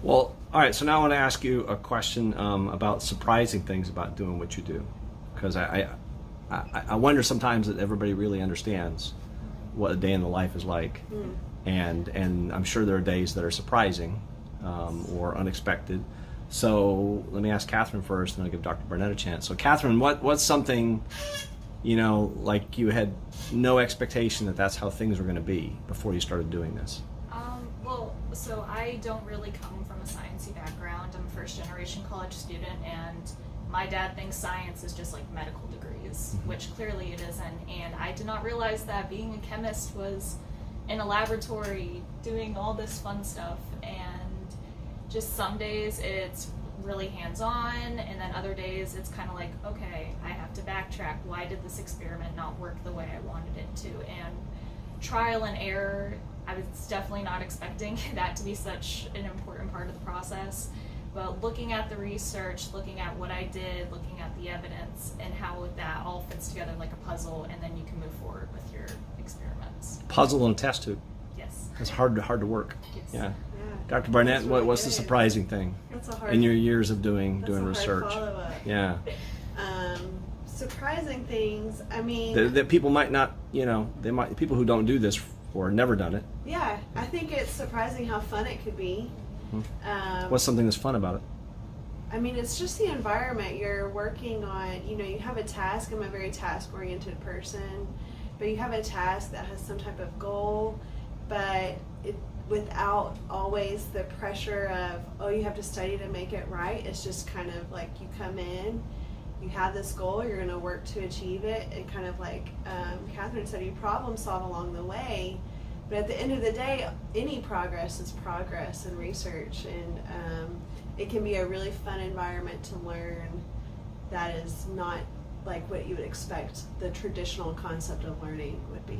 Well, all right. So now I want to ask you a question about surprising things about doing what you do, because I wonder sometimes that everybody really understands what a day in the life is like, and I'm sure there are days that are surprising or unexpected. So let me ask Catherine first, and I'll give Dr. Barnett a chance. So Catherine, what's something, like you had no expectation that that's how things were going to be before you started doing this? So I don't really come from a sciencey background. I'm a first-generation college student, and my dad thinks science is just like medical degrees, which clearly it isn't. And I did not realize that being a chemist was in a laboratory doing all this fun stuff. And just some days it's really hands-on, and then other days it's kind of like, okay, I have to backtrack. Why did this experiment not work the way I wanted it to? And trial and error, I was definitely not expecting that to be such an important part of the process. But looking at the research, looking at what I did, looking at the evidence, and how that all fits together like a puzzle, and then you can move forward with your experiments. Puzzle and test tube. Yes. It's hard to work. Yes. Yeah. Dr. Barnett, really what's the good. surprising thing That's a hard, in your years of doing that's a hard research? follow-up. Yeah. Surprising things. I mean, That people might not, people who don't do this or never done it. yeah, I think it's surprising how fun it could be. What's something that's fun about it? I mean, it's just the environment you're working on. You have a task. I'm a very task-oriented person, but you have a task that has some type of goal, but without always the pressure of, oh, you have to study to make it right. It's just kind of like you come in, you have this goal, you're going to work to achieve it, and kind of like Catherine said, you problem solve along the way. But at the end of the day, any progress is progress in research, and it can be a really fun environment to learn that is not like what you would expect the traditional concept of learning would be.